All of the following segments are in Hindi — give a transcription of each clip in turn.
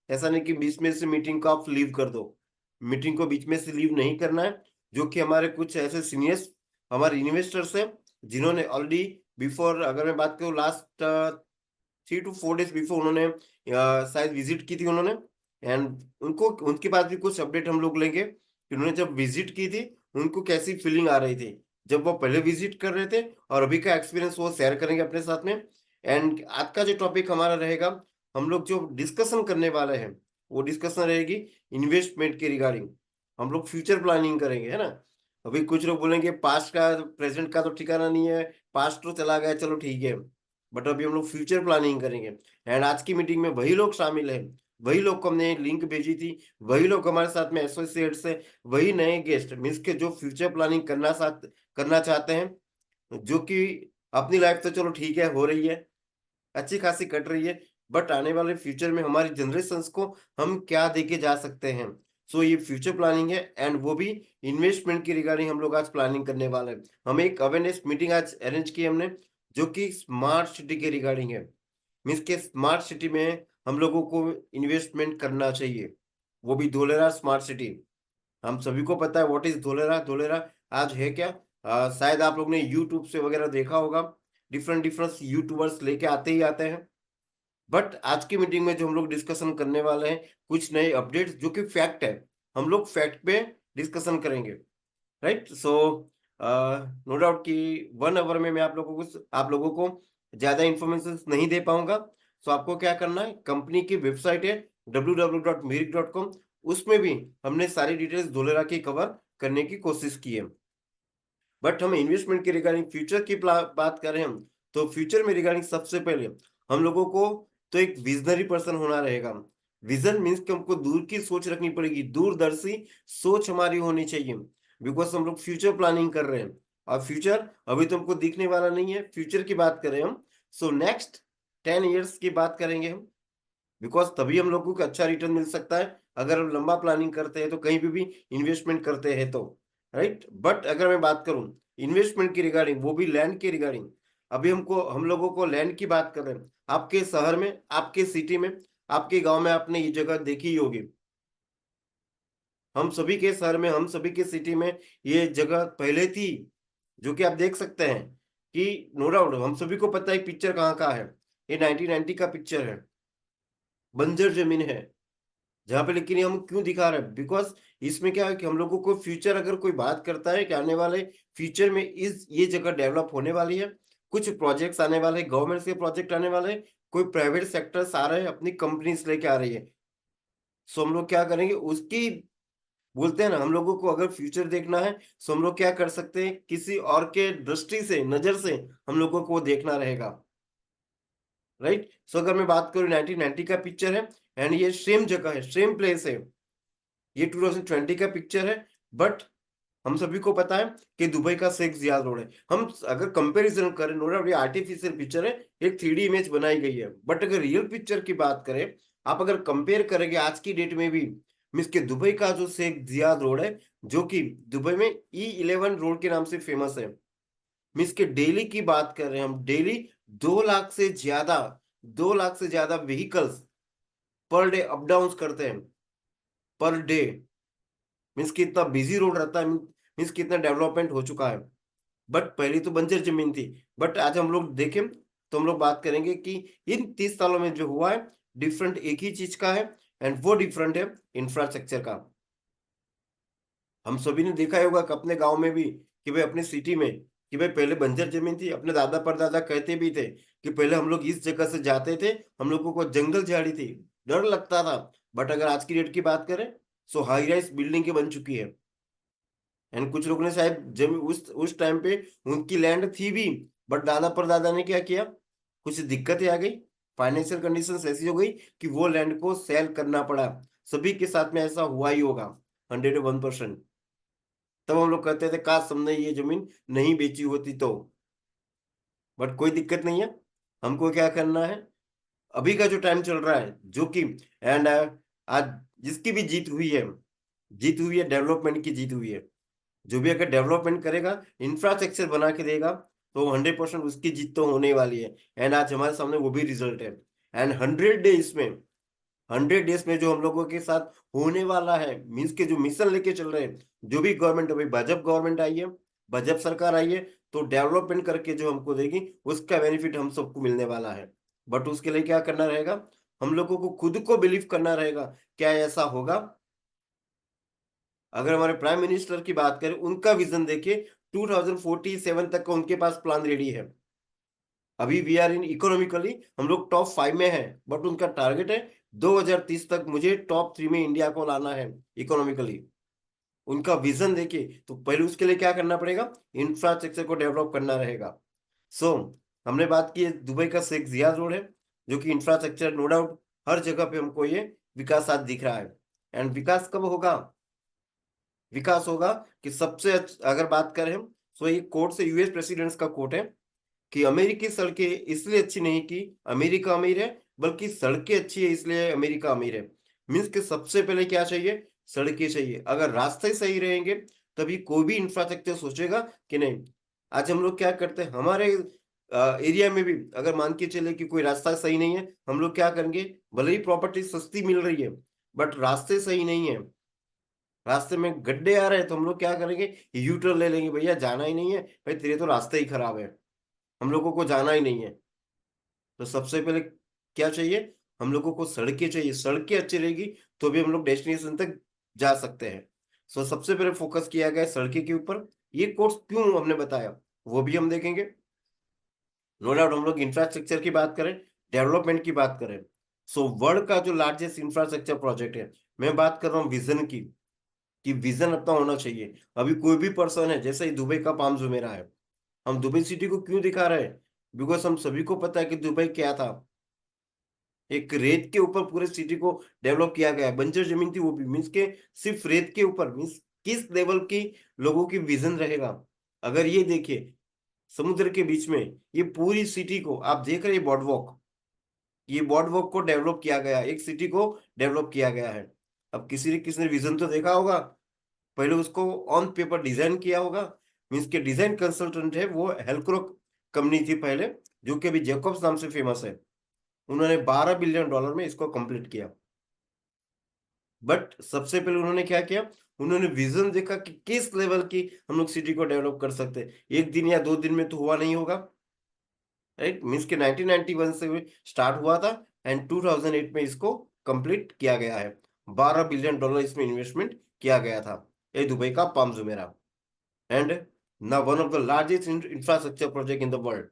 ऐसा नहीं कि बीच में से मीटिंग को आप लीव कर दो। मीटिंग को बीच में से लीव नहीं करना है। जो कि हमारे कुछ ऐसे सीनियर्स हमारे इन्वेस्टर्स हैं जिन्होंने ऑलरेडी बिफोर, अगर मैं बात करूँ लास्ट 3 to 4 days बिफोर, उन्होंने शायद विजिट की थी उन्होंने। एंड उनको उनके पास भी कुछ अपडेट हम लोग लेंगे कि उन्होंने जब विजिट की थी उनको कैसी फीलिंग आ रही थी जब वो पहले विजिट कर रहे थे, और अभी का एक्सपीरियंस वो शेयर करेंगे अपने साथ में। एंड आज का जो टॉपिक हमारा रहेगा, हम लोग जो डिस्कशन करने वाले हैं वो डिस्कशन रहेगी इन्वेस्टमेंट के रिगार्डिंग। हम लोग फ्यूचर प्लानिंग करेंगे, है ना। अभी कुछ लोग बोलेंगे पास्ट का प्रेजेंट का तो ठिकाना नहीं है, पास्ट तो चला गया, चलो ठीक है, बट अभी हम लोग फ्यूचर प्लानिंग करेंगे। एंड आज की मीटिंग में वही लोग शामिल हैं, वही लोग को हमने लिंक भेजी थी, वही लोग हमारे साथ में एसोसिएट्स है, वही नए गेस्ट मीन्स के जो फ्यूचर प्लानिंग करना चाहते हैं, जो कि अपनी लाइफ तो चलो ठीक है हो रही है, अच्छी खासी कट रही है, बट आने वाले फ्यूचर में हमारी जनरेशंस को हम क्या देके जा सकते हैं। सो ये फ्यूचर प्लानिंग है, एंड वो भी इन्वेस्टमेंट की रिगार्डिंग हम लोग आज प्लानिंग करने वाले हैं। हम एक अवेयरनेस मीटिंग आज अरेंज की हमने, जो कि स्मार्ट सिटी के रिगार्डिंग है। मीन्स के स्मार्ट सिटी में हम लोगों को इन्वेस्टमेंट करना चाहिए, वो भी धोलेरा स्मार्ट सिटी। हम सभी को पता है व्हाट इज धोलेरा। धोलेरा आज है क्या, शायद आप लोग ने यूट्यूब से वगैरह देखा होगा, डिफरेंट डिफरेंट यूट्यूबर्स लेके आते ही आते हैं। बट आज की मीटिंग में जो हम लोग डिस्कशन करने वाले हैं, कुछ नए अपडेट्स जो कि फैक्ट है, हम लोग फैक्ट पे डिस्कशन करेंगे। राइट। सो नो डाउट कि 1 आवर में मैं आप लोगों को ज्यादा इंफॉर्मेशन नहीं दे पाऊंगा। सो आपको क्या करना है, कंपनी की वेबसाइट है www.mirik.com, उसमें भी हमने सारी डिटेल्स धोलेरा की कवर करने की कोशिश की है। बट हम इन्वेस्टमेंट के रिगार्डिंग फ्यूचर की बात कर रहे हैं हम, तो फ्यूचर में रिगार्डिंग सबसे पहले हम लोगों को तो एक विजनरी पर्सन होना रहेगा। विजन मीन्स कि हमको दूर की सोच रखनी पड़ेगी, दूरदर्शी सोच हमारी होनी चाहिए, बिकॉज हम लोग फ्यूचर प्लानिंग कर रहे हैं। और फ्यूचर अभी तो हमको दिखने वाला नहीं है, फ्यूचर की बात करें हम, सो नेक्स्ट 10 years की बात करेंगे हम, बिकॉज तभी हम लोगों को अच्छा रिटर्न मिल सकता है अगर हम लंबा प्लानिंग करते हैं, तो कहीं भी इन्वेस्टमेंट करते हैं तो। राइट। बट अगर मैं बात करूं इन्वेस्टमेंट की रिगार्डिंग, वो भी लैंड के रिगार्डिंग, अभी हम लोगों को लैंड की बात कर रहे हैं। आपके शहर में, आपके सिटी में, आपके गांव में आपने ये जगह देखी ही होगी। हम सभी के शहर में, हम सभी के सिटी में ये जगह पहले थी, जो कि आप देख सकते हैं कि नो डाउट हम सभी को पता है पिक्चर कहाँ का है। ये 1990 का पिक्चर है, बंजर जमीन है जहाँ पे। लेकिन ये हम क्यों दिखा रहे हैं, बिकॉज इसमें क्या है कि हम लोगों को फ्यूचर, अगर कोई बात करता है कि आने वाले फ्यूचर में इस ये जगह डेवलप होने वाली है, कुछ प्रोजेक्ट्स आने वाले, गवर्नमेंट के प्रोजेक्ट आने वाले हैं, कोई प्राइवेट सेक्टर्स आ रहे हैं, अपनी कंपनीज लेके आ रही है। सो हम लोग क्या करेंगे उसकी, बोलते हैं ना, हम लोगों को अगर फ्यूचर देखना है तो हम लोग क्या कर सकते हैं, किसी और के दृष्टि से, नजर से हम लोगों को देखना रहेगा। राइट। सो अगर मैं बात करूँ 1990 का पिक्चर है, एंड ये सेम जगह है, सेम प्लेस है, ये 2020 का पिक्चर है। बट हम सभी को पता है कि दुबई का शेख जियाद रोड है। हम अगर कंपैरिजन करें, नो डाउट ये आर्टिफिशियल पिक्चर है, एक 3D इमेज बनाई गई है, बट अगर रियल पिक्चर की बात करें, आप अगर कंपेयर करेंगे आज की डेट में भी, मीन्स के दुबई का जो शेख जियाद रोड है, जो कि दुबई में E11 रोड के नाम से फेमस है। मीन्स के डेली की बात कर रहे हैं हम, डेली 2 लाख से ज्यादा vehicles per day up down करते हैं, पर डे। मीन्स कि इतना बिजी रोड रहता है, मीन्स कितना डेवलपमेंट हो चुका है। बट पहले तो बंजर जमीन थी। बट आज हम लोग देखें तो हम लोग बात करेंगे कि इन 30 सालों में जो हुआ है, डिफरेंट एक ही चीज का है, एंड वो डिफरेंट है इंफ्रास्ट्रक्चर का। हम सभी ने देखा ही होगा कि अपने गांव में भी, कि भाई अपने सिटी में, कि भाई पहले बंजर जमीन थी। अपने दादा परदादा कहते भी थे कि पहले हम लोग इस जगह से जाते थे, हम लोगों को जंगल झाड़ी थी, डर लगता था। बट अगर आज की डेट की बात करें, सो हाई राइज बिल्डिंग बन चुकी है। एंड कुछ लोगों ने शायद जमीन उस टाइम पे उनकी लैंड थी भी, बट दादा परदादा ने क्या किया, कुछ दिक्कतें आ गई, फाइनेंशियल कंडीशंस ऐसी हो गई कि वो लैंड को सेल करना पड़ा। सभी के साथ में ऐसा हुआ ही होगा, 101%। तब हम लोग कहते थे काश हमने ये जमीन नहीं बेची होती तो। बट कोई दिक्कत नहीं है, हमको क्या करना है, अभी का जो टाइम चल रहा है, जो कि एंड आज जिसकी भी जीत हुई है, जीत हुई है, डेवलपमेंट की जीत हुई है। जो भी अगर डेवलपमेंट करेगा, इंफ्रास्ट्रक्चर बना के देगा, तो 100% उसकी जीत तो होने वाली है। एंड आज हमारे सामने वो भी रिजल्ट है। एंड 100 डे इसमें 100 डेज में जो हम लोगों के साथ होने वाला है, मीन्स के जो मिशन लेके चल रहे हैं, जो भी गवर्नमेंट, अभी भाजपा गवर्नमेंट आई है, भाजपा सरकार आई है, तो डेवलपमेंट करके जो हमको देगी उसका बेनिफिट हम सबको मिलने वाला है। बट उसके लिए क्या करना रहेगा, हम लोगों को खुद को बिलीव करना रहेगा। क्या ऐसा होगा? अगर हमारे प्राइम मिनिस्टर की बात करें, उनका विजन देखिए, 2047 तक का उनके पास प्लान रेडी है। अभी वी आर इन इकोनॉमिकली हम लोग टॉप 5 में हैं, बट उनका टारगेट है 2030 तक मुझे टॉप 3 में इंडिया को लाना है इकोनॉमिकली। उनका विजन देखिए, तो पहले उसके लिए क्या करना पड़ेगा, इंफ्रास्ट्रक्चर को डेवलप करना रहेगा। सो हमने बात की है दुबई का शेख जियाद रोड है, जो कि इंफ्रास्ट्रक्चर नो डाउट हर जगह पे हमको ये विकास आज दिख रहा है। एंड विकास कब होगा? विकास होगा कि सबसे अगर बात करें हम, तो ये कोर्ट से यूएस प्रेसिडेंट्स का कोर्ट है कि अमेरिकी सड़कें इसलिए अच्छी नहीं कि अमेरिका अमीर है, बल्कि सड़कें अच्छी है इसलिए अमेरिका अमीर है। मीन्स कि सबसे पहले क्या चाहिए, सड़कें चाहिए। अगर रास्ते सही रहेंगे तभी कोई भी इंफ्रास्ट्रक्चर सोचेगा कि नहीं। आज हम लोग क्या करते हैं, हमारे एरिया में भी अगर मान के चले कि कोई रास्ता सही नहीं है, हम लोग क्या करेंगे, भले ही प्रॉपर्टी सस्ती मिल रही है बट रास्ते सही नहीं है, रास्ते में गड्ढे आ रहे हैं, तो हम लोग क्या करेंगे, यू टर्न ले लेंगे, भैया जाना ही नहीं है, भाई तेरे तो रास्ते ही खराब है, हम लोगों को जाना ही नहीं है। तो सबसे पहले क्या चाहिए, हम लोगों को सड़कें चाहिए। सड़कें अच्छी रहेगी तो भी हम लोग डेस्टिनेशन तक जा सकते हैं। सो सबसे पहले फोकस किया गया है सड़कें के ऊपर। ये कोर्स क्यों हमने बताया वो भी हम देखेंगे। नो डाउट हम लोग इंफ्रास्ट्रक्चर की बात करें, डेवलपमेंट की बात करें, सो वर्ल्ड का जो लार्जेस्ट इंफ्रास्ट्रक्चर प्रोजेक्ट है, मैं बात कर रहा हूँ विजन की, कि विजन अपना होना चाहिए। अभी कोई भी पर्सन है, जैसे ही दुबई का पाम जुमेरा है, हम दुबई सिटी को क्यों दिखा रहे हैं, बिकॉज हम सभी को पता है कि दुबई क्या था, एक रेत के ऊपर पूरे सिटी को डेवलप किया गया है। बंजर जमीन थी वो भी, मीन्स के सिर्फ रेत के ऊपर, मीन्स किस लेवल की लोगों की विजन रहेगा। अगर ये देखिए, समुद्र के बीच में ये पूरी सिटी को आप देख रहे हैं, बॉर्डवॉक, ये बॉर्डवॉक को डेवलप किया गया है, एक सिटी को डेवलप किया गया है। अब किसी ने विजन तो देखा होगा, पहले उसको ऑन पेपर डिजाइन किया होगा। मीन्स के डिजाइन कंसल्टेंट है वो हेल्क्रो कंपनी थी पहले, जो कि अभी जेकॉब्स नाम से फेमस है। उन्होंने $12 बिलियन में इसको कंप्लीट किया। बट सबसे पहले उन्होंने क्या किया, उन्होंने विजन देखा कि किस लेवल की हम लोग सिटी को डेवलप कर सकते हैं। एक दिन या 2 दिन में तो हुआ नहीं होगा, राइट। मीन्स के 1991 से स्टार्ट हुआ था एंड 2008 में इसको कंप्लीट किया गया है। $12 बिलियन इसमें इन्वेस्टमेंट किया गया था, ये दुबई का palm Jumeirah. And now one of the largest infrastructure project in the world.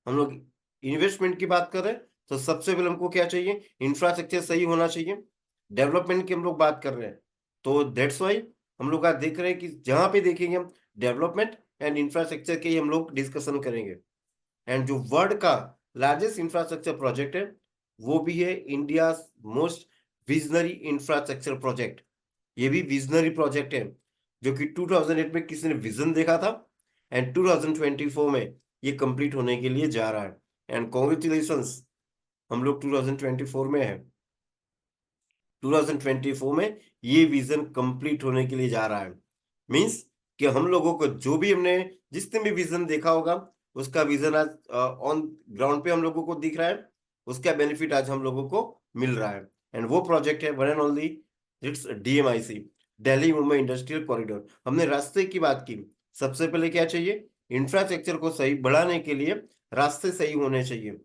हम लोग इन्वेस्टमेंट की बात कर रहे हैं, तो सबसे पहले हमको क्या चाहिए, इंफ्रास्ट्रक्चर सही होना चाहिए। डेवलपमेंट की हम लोग बात कर रहे हैं, तो दैट्स वाई हम लोग आज देख रहे हैं कि जहां पे देखेंगे हम डेवलपमेंट एंड इंफ्रास्ट्रक्चर के ही हम लोग डिस्कशन करेंगे। एंड जो वर्ल्ड का लार्जेस्ट इंफ्रास्ट्रक्चर प्रोजेक्ट है, वो भी है India most visionary infrastructure project. ये भी विजनरी प्रोजेक्ट है, जो कि 2008 में किसी ने विजन देखा था एंड 2024 में ये कंप्लीट होने के लिए जा रहा है। एंड कॉन्ग्रेचुलेशंस, हम लोग 2024 में है, 2024 में ये विजन कंप्लीट होने के लिए जा रहा है। मींस कि हम लोगों को जो भी हमने जिसने भी विजन देखा होगा, उसका विजन आज ऑन ग्राउंड पे हम लोगों को दिख रहा है, उसका बेनिफिट आज हम लोगों को मिल रहा है। एंड वो प्रोजेक्ट है one and only, it's DMIC, Delhi Mumbai industrial corridor. हमने रास्ते की बात की, सबसे पहले क्या चाहिए, इंफ्रास्ट्रक्चर को सही बढ़ाने के लिए रास्ते सही होने चाहिए।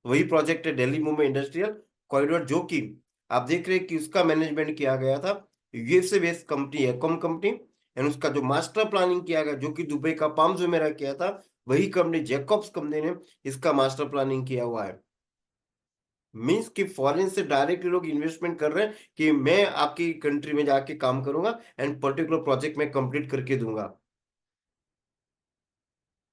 वही प्रोजेक्ट है दिल्ली मुंबई इंडस्ट्रियल कॉरिडोर, जो कि आप देख रहे हैं कि उसका मैनेजमेंट किया गया था यूएसए बेस्ड कंपनी है, कम कंपनी। एंड उसका जो मास्टर प्लानिंग किया गया, जो कि दुबई का पाम जुमेरा किया था, वही कंपनी जैकब्स कंपनी ने इसका मास्टर प्लानिंग किया हुआ है। मीन्स कि फॉरेन से डायरेक्ट लोग इन्वेस्टमेंट कर रहे हैं कि मैं आपकी कंट्री में जाके काम करूंगा एंड पर्टिकुलर प्रोजेक्ट में कंप्लीट करके दूंगा।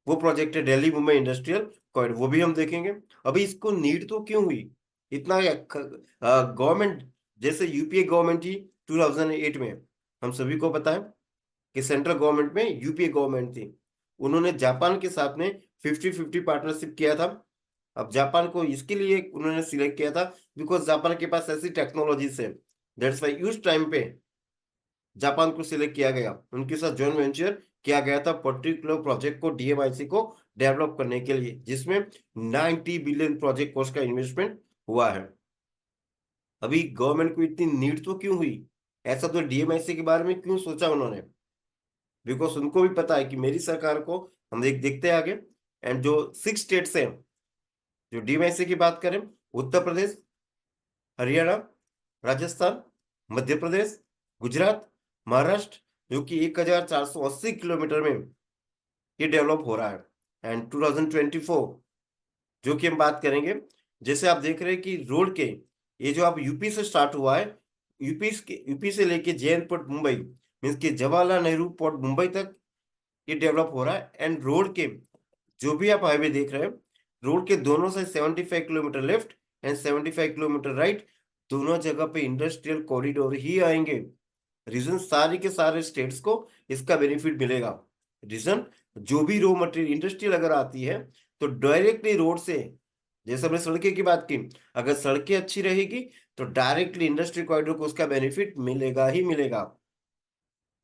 वो प्रोजेक्ट है दिल्ली मुंबई इंडस्ट्रियल कॉरिडोर, वो भी हम देखेंगे। अभी इसको नीड तो क्यों हुई इतना, गवर्नमेंट जैसे यूपीए गवर्नमेंट थी 2008 में, हम सभी को पता है कि सेंट्रल गवर्नमेंट में यूपीए गवर्नमेंट थी। उन्होंने जापान के साथ में 50-50 पार्टनरशिप किया था। अब जापान को इसके लिए उन्होंने सिलेक्ट किया था बिकॉज जापान के पास ऐसी टेक्नोलॉजीज है, दैट्स वाई उस टाइम पे जापान को सिलेक्ट किया गया, उनके साथ जॉइंट वेंचर किया गया था पर्टिकुलर प्रोजेक्ट को डीएमआईसी को डेवलप करने के लिए, जिसमें 90 बिलियन प्रोजेक्ट कॉस्ट का इन्वेस्टमेंट हुआ है। अभी गवर्नमेंट को इतनी नीड तो क्यों हुई, ऐसा तो डीएमआईसी के बारे में क्यों सोचा उन्होंने? बिकॉज उनको भी पता है कि मेरी सरकार को हम देखते हैं आगे। एंड जो 6 स्टेट्स हैं, जो डीएमआईसी की बात करें, उत्तर प्रदेश, हरियाणा, राजस्थान, मध्य प्रदेश, गुजरात, महाराष्ट्र, जो कि 1480 किलोमीटर में ये डेवलप हो रहा है। एंड 2024 जो कि हम बात करेंगे, जैसे आप देख रहे हैं कि रोड के, ये जो आप यूपी से स्टार्ट हुआ है, यूपी से लेके जेएन पोर्ट मुंबई, मीन्स के जवाहरलाल नेहरू पोर्ट मुंबई तक ये डेवलप हो रहा है। एंड रोड के जो भी आप हाईवे देख रहे हैं, रोड के दोनों side 75 kilometre left and 75 kilometre right, दोनों जगह पे इंडस्ट्रियल कॉरिडोर ही आएंगे। रीजन सारे के सारे स्टेट्स को इसका बेनिफिट मिलेगा। रीजन, जो भी रॉ मटेरियल इंडस्ट्रियल अगर आती है तो डायरेक्टली रोड से, जैसे हमने सड़कें की बात की, अगर सड़कें अच्छी रहेगी तो डायरेक्टली इंडस्ट्रियल कॉरिडोर को उसका बेनिफिट मिलेगा ही मिलेगा।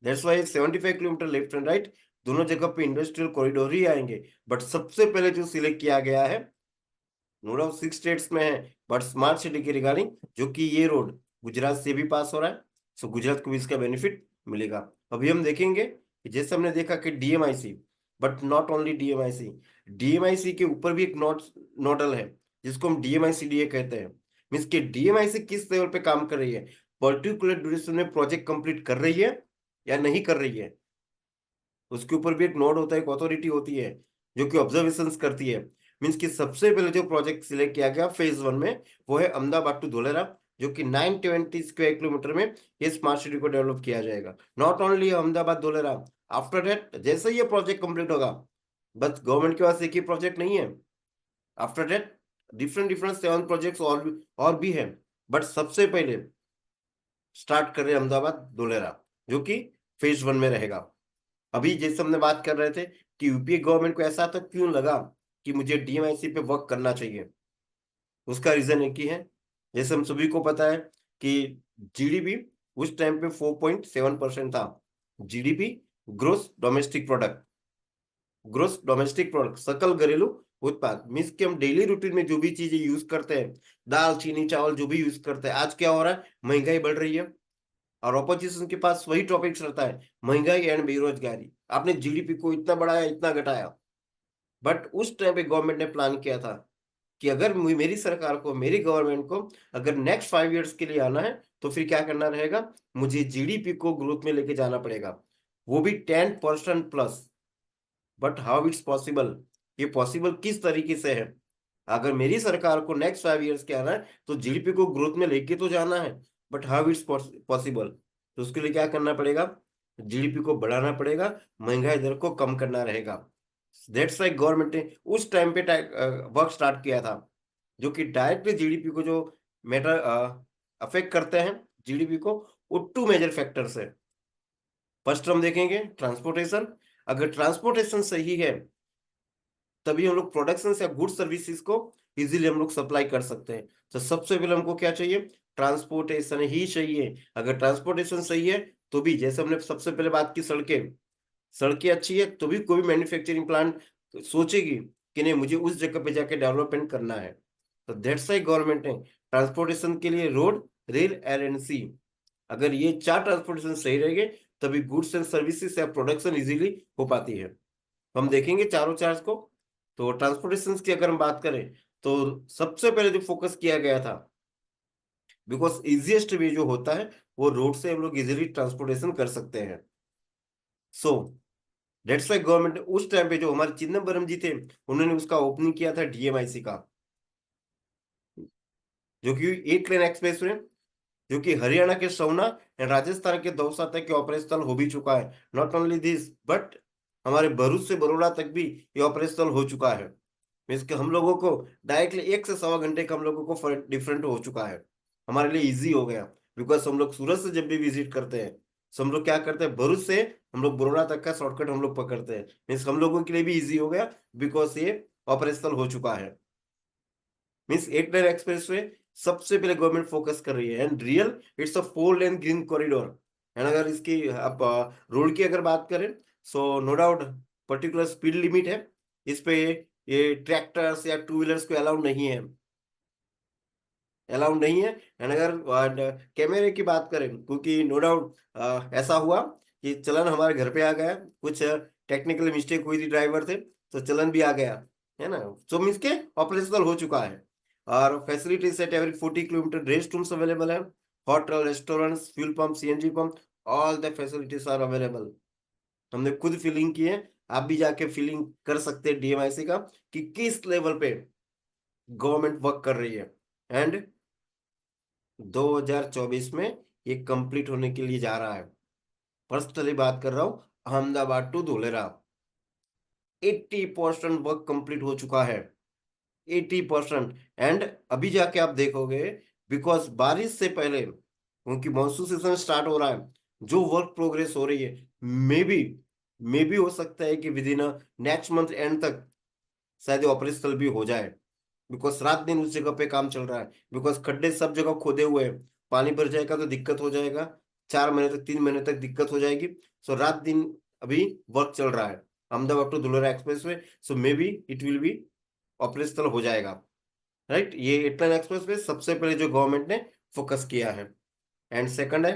That's why 75 kilometre left and right दोनों जगह पे इंडस्ट्रियल कॉरिडोर ही आएंगे। बट सबसे पहले जो सिलेक्ट किया गया है, नो डाउट 6 स्टेट्स में है, बट स्मार्ट सिटी के रिगार्डिंग, जो कि ये रोड गुजरात से भी पास हो रहा है, सो गुजरात को भी इसका बेनिफिट मिलेगा। अभी हम देखेंगे कि जैसे हमने देखा कि DMIC, but not only DMIC, DMIC के ऊपर भी एक नोडल है जिसको हम डीएमआईसीडीए कहते हैं। मीन्स कि डीएमआईसी किस लेवल पे काम कर रही है, पर्टिकुलर ड्यूरेशन में प्रोजेक्ट कंप्लीट कर रही है या नहीं कर रही है, उसके ऊपर भी एक नोड होता है, एक अथॉरिटी होती है जो कि ऑब्जर्वेशन करती है। मीन्स कि सबसे पहले जो प्रोजेक्ट सिलेक्ट किया गया फेज 1 में, वो है अहमदाबाद टू धोलेरा, जो कि 920 स्क्वायर किलोमीटर में ये स्मार्ट सिटी को डेवलप किया जाएगा। Not only Ahmedabad Dholera, after that जैसे ये प्रोजेक्ट कंप्लीट होगा, बस गवर्नमेंट के पास एक ही प्रोजेक्ट नहीं है, after that different different 7 projects और भी है। बट सबसे पहले स्टार्ट कर रहे हैं अहमदाबाद धोलेरा, जो कि फेज 1 में रहेगा। अभी जैसे हमने बात कर रहे थे कि यूपीए गवर्नमेंट को ऐसा तो क्यों लगा कि मुझे डीएमआईसी पे वर्क करना चाहिए, उसका रीजन एक ही है। जैसे हम सभी को पता है कि जीडीपी उस टाइम पे 4.7% था। GDP, gross domestic product, gross domestic product सकल घरेलू उत्पाद, मीन्स कि हम डेली रूटीन में जो भी चीजें यूज करते हैं, दाल चीनी चावल जो भी यूज करते हैं, आज क्या हो रहा है, महंगाई बढ़ रही है और ऑपोजिशन के पास वही टॉपिक्स रहता है, महंगाई एंड बेरोजगारी। आपने जीडीपी को इतना बढ़ाया इतना घटाया, बट उस टाइम पे गवर्नमेंट ने प्लान किया था कि अगर मेरी सरकार को, मेरी गवर्नमेंट को अगर नेक्स्ट 5 इयर्स के लिए आना है तो फिर क्या करना रहेगा, मुझे जीडीपी को ग्रोथ में लेके जाना पड़ेगा, वो भी 10% plus. But how it's possible, ये पॉसिबल किस तरीके से है? अगर मेरी सरकार को नेक्स्ट 5 इयर्स के आना है तो जीडीपी को ग्रोथ में लेके तो जाना है, बट हाउ इट्स पॉसिबल, तो उसके लिए क्या करना पड़ेगा, जीडीपी को बढ़ाना पड़ेगा, महंगाई दर को कम करना रहेगा। दैट्स वाई गवर्नमेंट ने उस टाइम पे वर्क स्टार्ट किया था, जो कि डायरेक्टली जीडीपी को जो मैटर अफेक्ट करते हैं जीडीपी को, वो 2 मेजर फैक्टर्स है। फर्स्ट हम देखेंगे ट्रांसपोर्टेशन। अगर ट्रांसपोर्टेशन सही है तभी हम लोग प्रोडक्शन या गुड सर्विसेज को इजीली हम लोग सप्लाई कर सकते हैं। तो सबसे पहले हमको क्या चाहिए, ट्रांसपोर्टेशन ही चाहिए। अगर ट्रांसपोर्टेशन सही है तो भी, जैसे हमने सबसे पहले बात की सड़कें, सड़कें अच्छी है तो भी कोई मैन्युफैक्चरिंग प्लांट सोचेगी कि नहीं मुझे उस जगह पे जाके डेवलपमेंट करना है। तो दैट्स वाई गवर्नमेंट ने ट्रांसपोर्टेशन के लिए रोड, रेल, एयर एंड सी, अगर ये 4 ट्रांसपोर्टेशन सही रहेंगे तभी गुड्स एंड सर्विसेज या प्रोडक्शन इजीली हो पाती है। हम देखेंगे चारों चार्ज को। तो ट्रांसपोर्टेशन की अगर हम बात करें तो सबसे पहले जो फोकस किया गया था, बिकॉज इजिएस्ट वे जो होता है वो रोड से हम लोग इजीली ट्रांसपोर्टेशन कर सकते हैं। सो दैट्स वाई गवर्नमेंट उस टाइम पे, जो हमारे चिदम्बरम जी थे, उन्होंने उसका ओपनिंग किया था डीएमआईसी का, जो कि 8 लेन एक्सप्रेस वे, जो कि हरियाणा के सोना एंड राजस्थान के दौसा तक के ऑपरेशनल हो भी चुका है। नॉट ओनली दिस, बट हमारे भरूच से बड़ौदा तक भी ये ऑपरेशनल हो चुका है। मीन्स कि हम लोगों को डायरेक्टली 1 से 1.25 घंटे का हम लोगों को डिफरेंट हो चुका है, हमारे लिए इजी हो गया। बिकॉज हम लोग सूरत से जब भी विजिट करते हैं तो हम लोग क्या करते हैं, भरूच से हम लोग बड़ौदा तक का शॉर्टकट हम लोग पकड़ते हैं। मीन्स हम लोगों के लिए भी इजी हो गया, बिकॉज ये ऑपरेशनल हो चुका है। मीन्स 8 लेन एक्सप्रेस वे सबसे पहले गवर्नमेंट फोकस कर रही है। And real it's a 4 lane green corridor. And अगर इसकी आप रोड की अगर बात करें, so no doubt particular speed limit है इस पे, ये ट्रैक्टर्स या 2 व्हीलर्स को अलाउ नहीं है। अलाउड नहीं है। एंड अगर कैमरे की बात करें, क्योंकि नो डाउट ऐसा हुआ कि चलन हमारे घर पे आ गया, कुछ टेक्निकल मिस्टेक हुई थी ड्राइवर से, तो चलन भी आ गया, है ना। सो मीन्स के ऑपरेशनल हो चुका है। और facilities at every 40 kilometre, rest rooms available है, hotel, restaurants, fuel pump, CNG pump, all the facilities are available. हमने खुद फीलिंग की है, आप भी जाके फीलिंग कर सकते हैं डीएमआईसी का कि किस लेवल पे गवर्नमेंट वर्क कर रही है। एंड 2024 में ये कंप्लीट होने के लिए जा रहा है। पर्सनली बात कर रहा हूं, Ahmedabad to Dholera 80% work complete हो चुका है, 80%। एंड अभी जाके आप देखोगे, बिकॉज बारिश से पहले, क्योंकि मानसून सीजन स्टार्ट हो रहा है, जो वर्क प्रोग्रेस हो रही है, मे बी मे भी हो सकता है कि with in next month and तक शायद ऑपरेशनल भी हो जाए। बिकॉज रात दिन उस जगह पे काम चल रहा है, बिकॉज खड्डे सब जगह खोदे हुए हैं, पानी भर जाएगा तो दिक्कत हो जाएगा, 4 महीने तक 3 महीने तक दिक्कत हो जाएगी। सो रात दिन अभी वर्क चल रहा है Ahmedabad to Dholera expressway. So may be it will be operational हो जाएगा, राइट। ये इटलाइन एक्सप्रेस वे सबसे पहले जो गवर्नमेंट ने फोकस किया है। एंड सेकंड है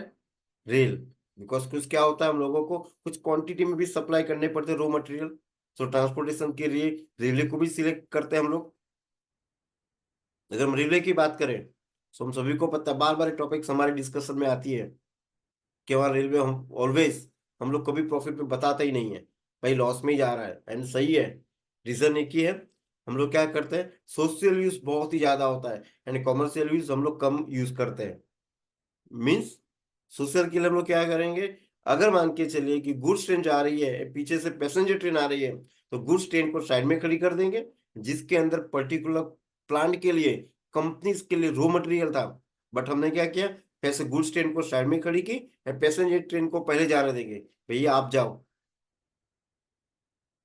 रेल, बिकॉज कुछ क्या होता है, हम लोगों को कुछ क्वांटिटी में भी सप्लाई करने पड़ते हैं रॉ मटेरियल, सो ट्रांसपोर्टेशन के लिए रेलवे को भी सिलेक्ट करते हैं हम लोग। अगर हम रेलवे की बात करें, तो हम सभी को पता है, बार बार टॉपिक्स हमारे डिस्कशन में आती है कि हमारा रेलवे, हम ऑलवेज, हम लोग कभी प्रॉफिट में बताते ही नहीं है, भाई लॉस में ही जा रहा है। एंड सही है, रीजन एक ही है, हम लोग क्या करते हैं, सोशल यूज बहुत ही ज्यादा होता है एंड कॉमर्शियल यूज हम लोग कम यूज करते हैं। मीन्स सोशल के लिए हम लोग क्या करेंगे, अगर मान के चलिए कि गुड्स ट्रेन जा रही है, पीछे से पैसेंजर ट्रेन आ रही है, तो गुड्स ट्रेन को साइड में खड़ी कर देंगे, जिसके अंदर पर्टिकुलर प्लांट के लिए, कंपनीज के लिए रॉ मटेरियल था। बट हमने क्या किया, पैसे गुड्स ट्रेन को साइड में खड़ी की, पैसेंजर ट्रेन को पहले जाने देंगे, भैया आप जाओ।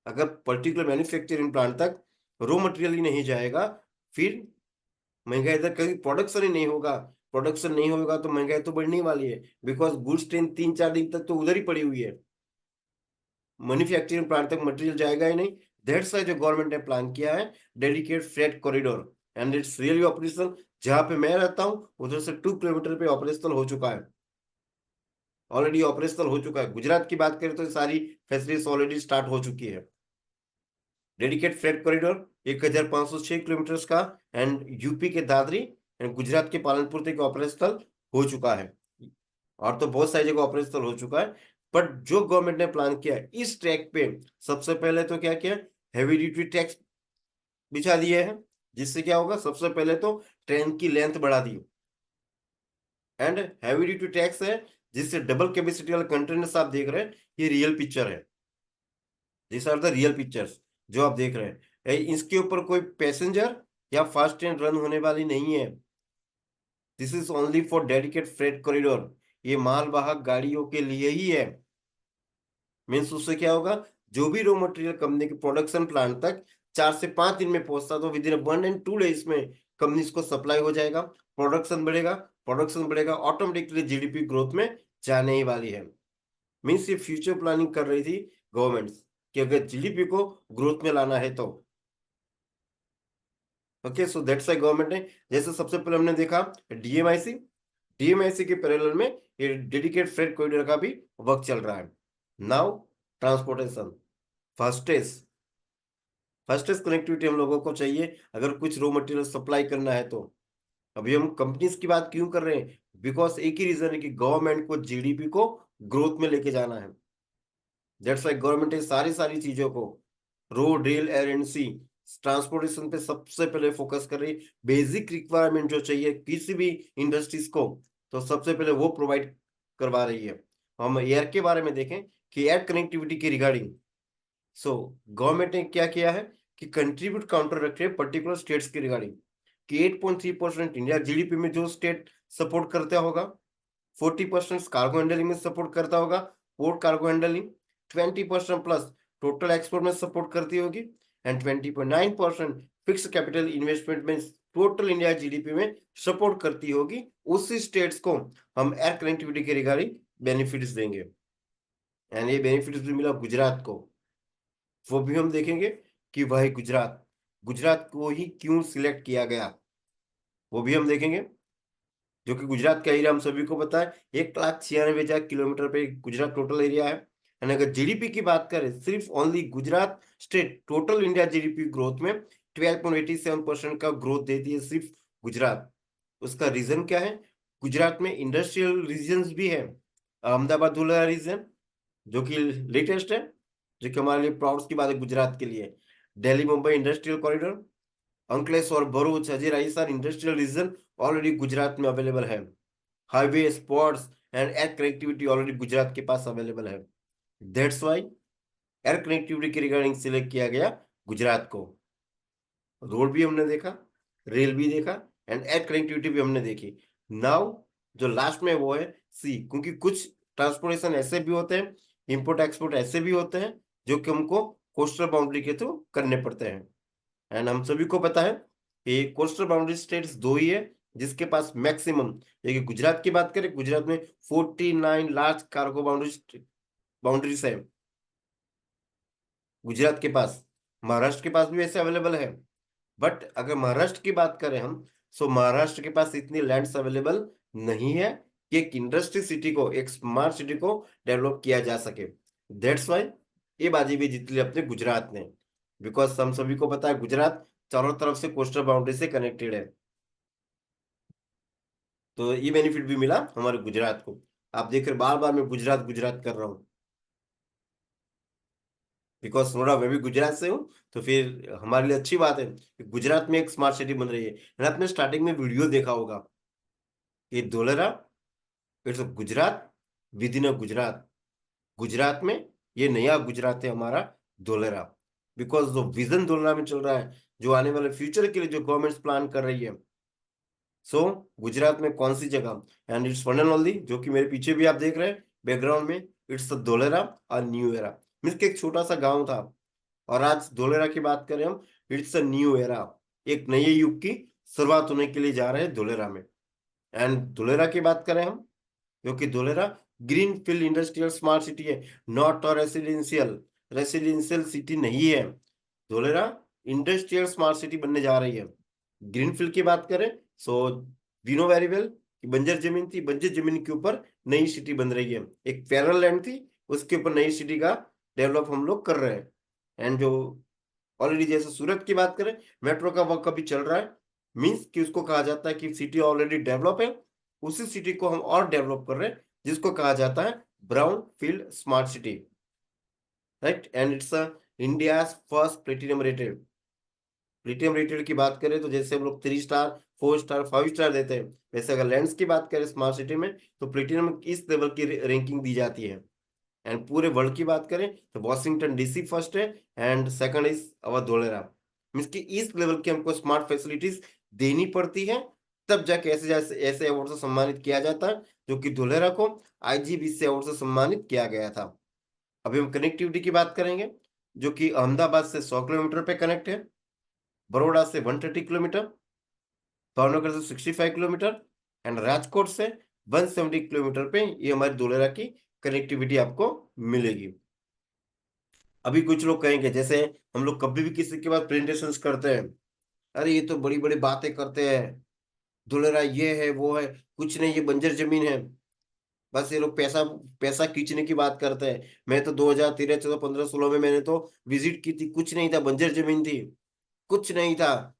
अगर पर्टिकुलर मैन्युफैक्चरिंग प्लांट तक रॉ मटेरियल ही नहीं जाएगा, फिर महंगाई, इधर कहीं प्रोडक्शन ही नहीं होगा, प्रोडक्शन नहीं होगा तो महंगाई तो बढ़ने वाली है, बिकॉज गुड्स ट्रेन 3-4 दिन तक तो उधर ही पड़ी हुई है, मैन्युफैक्चरिंग प्लांट तक मटेरियल जाएगा ही नहीं। दैट्स वाई जो गवर्नमेंट ने प्लान किया है dedicate freight corridor, and it's really operational. जहां पे मैं रहता हूँ उधर से 2 किलोमीटर पे ऑपरेशनल हो चुका है, ऑलरेडी ऑपरेशनल हो चुका है। गुजरात की बात करें तो सारी फैसिलिटीज ऑलरेडी स्टार्ट हो चुकी है। डेडिकेट फ्रेट कॉरिडोर 1506 किलोमीटर का, एंड यूपी के दादरी एंड गुजरात के पालनपुर तक ऑपरेशनल हो चुका है, और तो बहुत सारी जगह ऑपरेशनल हो चुका है। बट जो गवर्नमेंट ने प्लान किया है इस ट्रैक पे, सबसे पहले तो क्या किया, हैवी ड्यूटी टैक्स बिछा दिए हैं, जिससे क्या होगा, सबसे पहले तो ट्रेन की लेंथ बढ़ा दी। एंड हैवी ड्यूटी टैक्स है, जिससे डबल कैपेसिटी वाले कंटेनर्स आप देख रहे हैं, ये रियल पिक्चर है, this are the real pictures जो आप देख रहे हैं। इसके ऊपर कोई पैसेंजर या फास्ट ट्रेन रन होने वाली नहीं है, this is only for dedicate freight corridor, ये मालवाहक गाड़ियों के लिए ही है। मीन्स उससे क्या होगा, जो भी रॉ मटेरियल कंपनी के प्रोडक्शन प्लांट तक 4 से 5 दिन में पहुंचता, तो विद इन 1 and 2 days में कंपनी को सप्लाई हो जाएगा, प्रोडक्शन बढ़ेगा, प्रोडक्शन बढ़ेगा, ऑटोमेटिकली जीडीपी ग्रोथ में जाने ही वाली है। मीन्स ये फ्यूचर प्लानिंग कर रही थी गवर्नमेंट, कि अगर जीडीपी को ग्रोथ में लाना है तो। Okay, so that's why government ने, जैसे सबसे पहले हमने देखा डीएमआईसी, डीएमआईसी के पैरेलल में ये डेडिकेट फ्रेट कॉरिडोर का भी वर्क चल रहा है। Now transportation, fastest fastest connectivity हम लोगों को चाहिए अगर कुछ रॉ मटेरियल सप्लाई करना है तो। अभी हम कंपनीज की बात क्यों कर रहे हैं, बिकॉज एक ही रीजन है कि गवर्नमेंट को जीडीपी को ग्रोथ में लेके जाना है। दैट्स वाई गवर्नमेंट सारी सारी चीजों को, road, rail, air and sea, transportation पे सबसे पहले फोकस कर रही। बेसिक रिक्वायरमेंट जो चाहिए किसी भी इंडस्ट्रीज को, तो सबसे पहले वो प्रोवाइड करवा रही है। हम एयर के बारे में देखें कि एयर कनेक्टिविटी की रिगार्डिंग, सो गवर्नमेंट ने क्या किया है कि कंट्रीब्यूट काउंटर रखे पर्टिकुलर स्टेट्स की रिगार्डिंग, कि 8.3% इंडिया जीडीपी में जो स्टेट सपोर्ट करता होगा, 40% कार्गो हैंडलिंग में सपोर्ट करता होगा, port cargo handling, 20% plus total export में सपोर्ट करती होगी, एंड 20.9% फिक्स कैपिटल इन्वेस्टमेंट में टोटल इंडिया जीडीपी में सपोर्ट करती होगी। उसी स्टेट्स को हम एयर कनेक्टिविटी के रिगार्डिंग बेनिफिट्स देंगे, एंड ये बेनिफिट्स भी मिला गुजरात को। वो भी हम देखेंगे कि भाई गुजरात, गुजरात को ही क्यों सिलेक्ट किया गया। वो भी हम देखेंगे, जो कि गुजरात का एरिया हम सभी को पता है 1,96,000 किलोमीटर पे गुजरात टोटल एरिया है। एंड अगर जीडीपी की बात करें, सिर्फ only Gujarat state total India GDP growth में 12.87% का ग्रोथ देती है सिर्फ गुजरात। उसका रीजन क्या है? गुजरात में इंडस्ट्रियल रीजन भी है, अहमदाबाद धुलेरा रीजन जो कि लेटेस्ट है, जो कि हमारे लिए प्राउड की बात है गुजरात के लिए। Delhi Mumbai industrial corridor, Ankleshwar Bharuch Ajay Rajasthan industrial region already Gujarat में अवेलेबल है। Highway sports and air connectivity already Gujarat के पास अवेलेबल है। दैट्स वाई एयर कनेक्टिविटी के रिगार्डिंग सिलेक्ट किया गया गुजरात को। रोड भी हमने देखा, रेल भी देखा, एंड एयर कनेक्टिविटी भी हमने देखी। नाउ जो लास्ट में वो है सी, क्योंकि कुछ ट्रांसपोर्टेशन ऐसे भी होते हैं, इंपोर्ट एक्सपोर्ट ऐसे भी होते हैं जो कि हमको कोस्टल बाउंड्री के थ्रू करने पड़ते हैं। एंड हम सभी को पता है कि कोस्टल बाउंड्री स्टेट्स दो ही है जिसके पास मैक्सिमम, देखिए गुजरात की बात करें, गुजरात में 49 लार्ज कार्गो बाउंड्रीज है गुजरात के पास। महाराष्ट्र के पास भी ऐसे अवेलेबल है, बट अगर महाराष्ट्र की बात करें हम, सो महाराष्ट्र के पास इतनी लैंड्स अवेलेबल नहीं है कि एक इंडस्ट्री सिटी को, एक स्मार्ट सिटी को डेवलप किया जा सके। दैट्स वाई ये बाजी भी जीत ली अपने गुजरात ने, बिकॉज हम सभी को पता है गुजरात चारों तरफ से कोस्टल बाउंड्री से कनेक्टेड है। तो ये बेनिफिट भी मिला हमारे गुजरात को। आप देख रहे बार बार मैं गुजरात गुजरात कर रहा हूँ, बिकॉज थोड़ा मैं भी गुजरात से हूँ, तो फिर हमारे लिए अच्छी बात है कि गुजरात में एक स्मार्ट सिटी बन रही है। मैंने आपने स्टार्टिंग में वीडियो देखा होगा कि Dholera it's Gujarat within a Gujarat. Gujarat में ये नया गुजरात है हमारा धोलेरा, बिकॉज जो विजन धोलेरा में चल रहा है, जो आने वाले फ्यूचर के लिए जो गवर्नमेंट प्लान कर रही है, सो गुजरात में कौन सी जगह, and it's one and only, जो कि मेरे पीछे भी आप देख रहे हैं बैकग्राउंड में, इट्स धोलेरा और न्यू एरा। मीन्स के एक छोटा सा गांव था, और आज धोलेरा की बात करें हम, इट्स अ न्यू एरा, एक नए युग की शुरुआत होने के लिए जा रहे हैं धोलेरा में। एंड धोलेरा की बात करें हम, क्योंकि Dholera green field industrial smart city है, नॉट और रेसिडेंशियल रेसिडेंशियल सिटी नहीं है। धोलेरा इंडस्ट्रियल स्मार्ट सिटी बनने जा रही है। ग्रीन फील्ड की बात करें, so we know very well कि बंजर जमीन थी, बंजर जमीन के ऊपर नई सिटी बन रही है। एक पैरेलल लैंड थी, उसके ऊपर नई सिटी का डेवलप हम लोग कर रहे हैं। एंड जो ऑलरेडी, जैसे सूरत की बात करें, मेट्रो का वर्क अभी चल रहा है, मींस कि उसको कहा जाता है कि सिटी ऑलरेडी डेवलप है, उसी सिटी को हम और डेवलप कर रहे हैं, जिसको कहा जाता है brown field smart city, right. And it's India first platinum rated की बात करें, तो जैसे हम लोग 3 स्टार 4 स्टार 5 स्टार देते हैं, वैसे अगर लैंड्स की बात करें स्मार्ट सिटी में, तो प्लेटिनम इस लेवल की रैंकिंग दी जाती है। एंड पूरे वर्ल्ड की बात करें तो वॉशिंगटन डीसी फर्स्ट है, and second is our Dholera. Means कि इस लेवल की हमको स्मार्ट फैसिलिटीज देनी पड़ती है, तब जाके ऐसे जैसे ऐसे अवार्ड से सम्मानित किया जाता है, जो कि धोलेरा को आईजीबीसी अवार्ड से सम्मानित किया गया था। अभी हम कनेक्टिविटी की बात करेंगे, जो कि अहमदाबाद से 100 किलोमीटर पे कनेक्ट है, बड़ौदा से 130 किलोमीटर, भावनगर से 65 किलोमीटर, एंड राजकोट से 170 किलोमीटर पे ये हमारी धोलेरा की कनेक्टिविटी आपको मिलेगी। अभी कुछ लोग कहेंगे, जैसे हम लोग कभी भी किसी के पास प्रेजेंटेशन करते हैं, अरे ये तो बड़ी बड़ी बातें करते हैं, धुलेरा ये है वो है, कुछ नहीं, ये बंजर जमीन है, बस ये लोग पैसा पैसा खींचने की बात करते हैं। मैं तो 2013 14 15 16 में मैंने तो विजिट की थी, कुछ नहीं था, बंजर जमीन थी, कुछ नहीं था।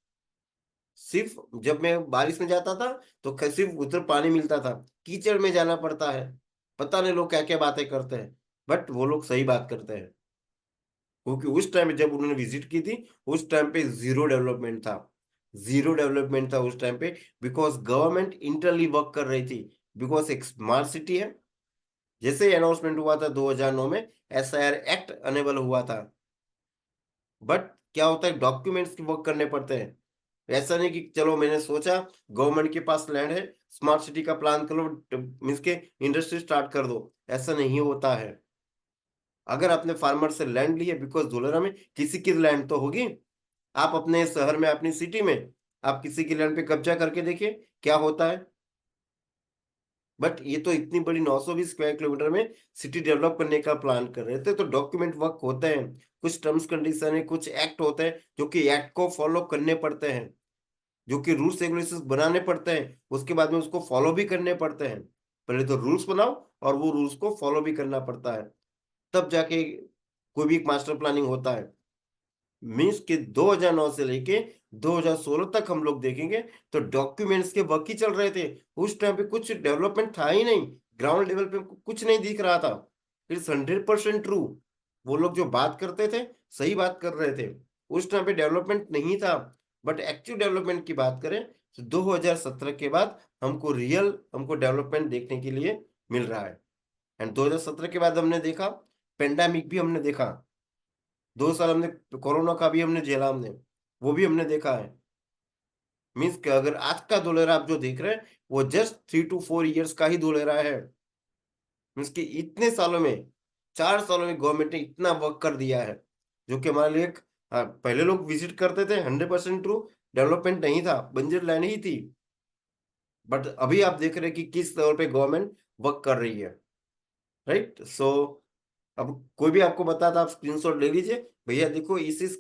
सिर्फ जब मैं बारिश में जाता था तो सिर्फ उधर पानी मिलता था, कीचड़ में जाना पड़ता है। पता नहीं लोग क्या क्या बातें करते हैं, बट वो लोग सही बात करते हैं, क्योंकि उस टाइम जब उन्होंने विजिट की थी, उस टाइम पे जीरो डेवलपमेंट था, जीरो डेवलपमेंट था उस टाइम पे, बिकॉज गवर्नमेंट इंटरली वर्क कर रही थी, बिकॉज एक स्मार्ट सिटी है। जैसे ही अनाउंसमेंट हुआ था 2009 में, एसआईआर एक्ट अनेबल हुआ था, बट क्या होता है, डॉक्यूमेंट्स की वर्क करने पड़ते हैं। ऐसा नहीं कि चलो मैंने सोचा गवर्नमेंट के पास लैंड है, स्मार्ट सिटी का प्लान कर लो, मीन्स के इंडस्ट्री स्टार्ट कर दो, ऐसा नहीं होता है। अगर आपने फार्मर से लैंड ली है, बिकॉज धोलेरा में किसी की लैंड तो होगी, आप अपने शहर में अपनी सिटी में आप किसी की लैंड पे कब्जा करके देखिए क्या होता है। बट ये तो इतनी बड़ी 920 स्क्वायर किलोमीटर में सिटी डेवलप करने का प्लान कर रहे थे, तो डॉक्यूमेंट वर्क होते हैं, कुछ टर्म्स कंडीशन है, कुछ एक्ट होते हैं जो कि एक्ट को फॉलो करने पड़ते हैं। जो कि रूल्स रेगुलेशंस बनाने पड़ते हैं, उसके बाद में उसको फॉलो भी करने पड़ते हैं। पहले तो रूल्स बनाओ और वो रूल्स को फॉलो भी करना पड़ता है, तब जाके कोई भी एक मास्टर प्लानिंग होता है। मीन्स के 2009 से लेके 2016 तक हम लोग देखेंगे तो डॉक्यूमेंट्स के वर्क ही चल रहे थे। उस टाइम पे कुछ डेवलपमेंट था ही नहीं, ग्राउंड लेवल पे कुछ नहीं दिख रहा था। It's 100% true. वो लोग जो बात करते थे सही बात कर रहे थे, उस टाइम पे डेवलपमेंट नहीं था। बट एक्चुअल डेवलपमेंट की बात करें तो 2017 के बाद हमको डेवलपमेंट देखने के लिए मिल रहा है। एंड 2017 के बाद हमने देखा पेंडेमिक भी हमने देखा, 2 साल हमने कोरोना का भी हमने झेला, हमने वो भी हमने देखा है। मीन्स कि अगर आज का धोलेरा आप जो देख रहे हैं वो जस्ट 3 to 4 years का ही धोलेरा है। मीन्स कि इतने सालों में, 4 सालों में गवर्नमेंट ने इतना वर्क कर दिया है, जो कि हमारे लिए पहले लोग विजिट करते थे, 100% ट्रू, डेवलपमेंट नहीं था, बंजर लैंड ही थी। बट अभी आप देख रहे हैं कि किस लेवल पे गवर्नमेंट वर्क कर रही है। राइट। सो अब कोई भी आपको बताता, आप स्क्रीनशॉट ले लीजिए, भैया देखो इस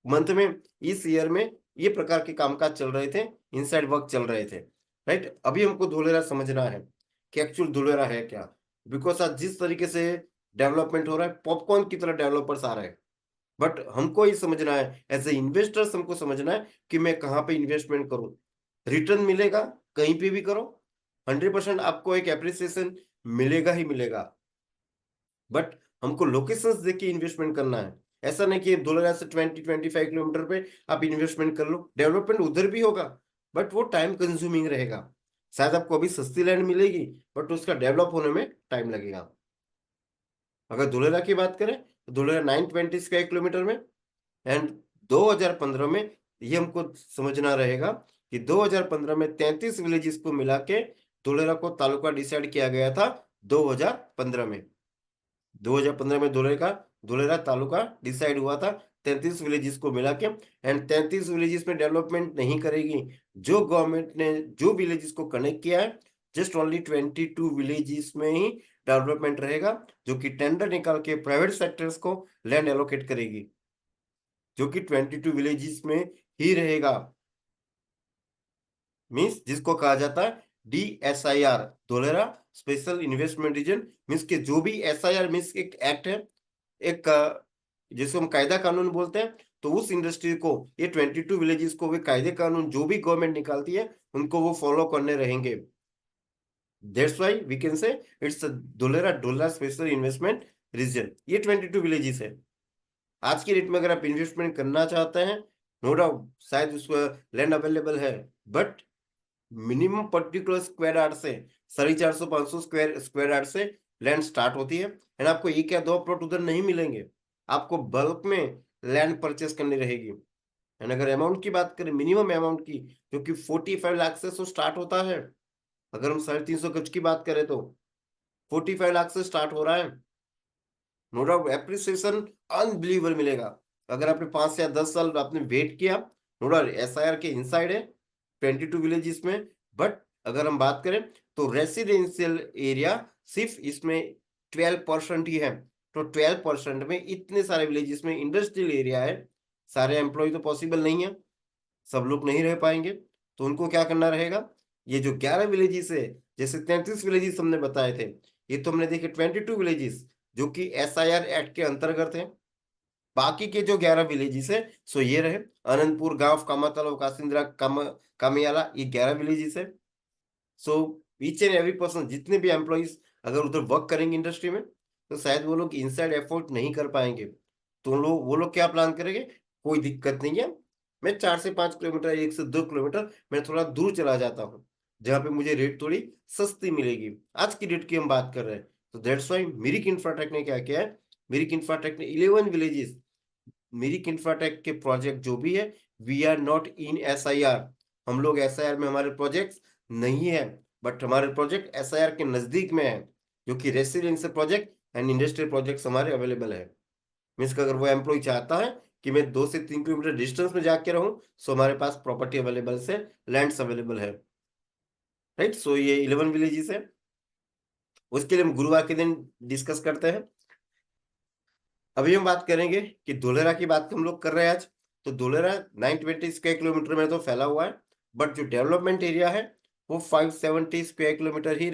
मंथ में, इस ईयर में ये प्रकार के कामकाज चल रहे थे, इनसाइड वर्क चल रहे थे। राइट। अभी हमको धुलेरा समझना है कि एक्चुअल धुलेरा है क्या। बिकॉज आज जिस तरीके से डेवलपमेंट हो रहा है, पॉपकॉर्न की तरह डेवलपर्स आ रहे हैं। बट हमको ये समझना है, एज ए इन्वेस्टर्स हमको समझना है कि मैं कहाँ पे इन्वेस्टमेंट करूं। रिटर्न मिलेगा, कहीं पे भी करो, 100% आपको एक एप्रिसिएशन मिलेगा ही मिलेगा। बट हमको लोकेशंस देख के इन्वेस्टमेंट करना है। ऐसा नहीं कि धुलेरा से 20-25 किलोमीटर पे आप इन्वेस्टमेंट कर लो, डेवलपमेंट उधर भी होगा, बट वो टाइम कंज्यूमिंग रहेगा। शायद आपको अभी सस्ती लैंड मिलेगी, बट उसका डेवलप होने में टाइम लगेगा। अगर धुलेरा की बात करें तो धुलेरा 920 किलोमीटर में, एंड 2015 में, ये हमको समझना रहेगा कि 2015 में 33 विलेजेस को मिला के धुलेरा को तालुका डिसाइड किया गया था। 2015 में, 2015 में धुलेरा तालुका डिसाइड हुआ था 33 विलेजेस को मिला के। एंड 33 विलेजेस में डेवलपमेंट नहीं करेगी, जो गवर्नमेंट ने जो विलेजेस को कनेक्ट किया है, जस्ट ओनली 22 विलेजेस में ही डेवलपमेंट रहेगा, जो कि टेंडर निकाल के प्राइवेट सेक्टर्स को लैंड एलोकेट करेगी, जो कि 22 विलेजेस में ही रहेगा। मीन्स जिसको कहा जाता है DSIR, Dholera special investment reason. Means के जो भी SIR मीन्स एक एक्ट है, एक जिसको हम कायदा कानून बोलते हैं, तो उस इंडस्ट्री को, ये 22 विलेजेस को, वे कायदे कानून जो भी गवर्नमेंट निकालती है उनको वो फॉलो करने रहेंगे। That's why we can say it's Dholera special investment region. ये 22 विलेजेस है। आज की डेट में अगर आप इन्वेस्टमेंट करना चाहते हैं, नो डाउट शायद उसको लैंड अवेलेबल है, but minimum particular square yard से 450-500 स्क्वायर यार्ड से लैंड स्टार्ट होती है। एंड आपको एक या दो प्लॉट उधर नहीं मिलेंगे, आपको बल्क में लैंड परचेस करनी रहेगी। एंड अगर अमाउंट की बात करें, मिनिमम अमाउंट की, जो कि 45 लाख से तो स्टार्ट होता है। अगर हम 350 गज की बात करें तो 45 लाख से स्टार्ट हो रहा है। नो डाउट एप्रिसिएशन अनबिलीवेबल मिलेगा। अगर आपने 5 या 10 साल आपने वेट किया, नो डाउट SIR के इनसाइड है 22 विलेजेस में। बट अगर हम बात करें तो रेसिडेंशियल एरिया सिर्फ इसमें 12% ही है। तो 12% में इतने सारे विलेजेस में इंडस्ट्रियल एरिया है, सारे एम्प्लॉय तो पॉसिबल नहीं है, सब लोग नहीं रह पाएंगे। तो उनको क्या करना रहेगा, ये जो 11 विलेजेस है, जैसे 33 विलेजेस हमने बताए थे, ये तो हमने देखे 22 विलेजेस जो कि SIR एक्ट के अंतर्गत है। बाकी के जो 11 विलेजेस है, सो ये रहे अनंतपुर, गांव, कामातालाव, कासिंद्रा, कामियाला, ये 11 विलेजेस है। So each and every person, जितने भी एम्प्लॉइज अगर उधर वर्क करेंगे इंडस्ट्री में, तो शायद वो लोग इनसाइड एफोर्ड नहीं कर पाएंगे। तो वो लोग क्या प्लान करेंगे, कोई दिक्कत नहीं है, मैं 4 से 5 किलोमीटर, 1 से 2 किलोमीटर मैं थोड़ा दूर चला जाता हूँ, जहाँ पे मुझे रेट थोड़ी सस्ती मिलेगी। आज की डेट की हम बात कर रहे हैं। तो दैट्स वाई मिरिक इंफ्राटेक ने क्या किया है, मिरिक इंफ्राटेक ने 11 विलेजेस, मिरिक इंफ्राटेक के प्रोजेक्ट जो भी है, we are not in SIR। हम लोग SIR में हमारे प्रोजेक्ट नहीं है, बट हमारे प्रोजेक्ट SIR के नजदीक में है, जो कि residential project and industrial project हमारे अवेलेबल है। मीन्स अगर वो एम्प्लॉय चाहता है कि मैं 2 से 3 किलोमीटर डिस्टेंस में जाके रहूं, सो हमारे पास प्रॉपर्टी अवेलेबल से लैंड्स अवेलेबल है। राइट। सो ये 11 विलेजेस है, उसके लिए हम गुरुवार के दिन डिस्कस करते हैं। अभी हम बात करेंगे कि धोलेरा की बात हम लोग कर रहे हैं आज, तो धुलेरा 920 स्क्वायर किलोमीटर में तो फैला हुआ है, बट जो डेवलपमेंट एरिया है वो 570 स्क्वायर किलोमीटर ही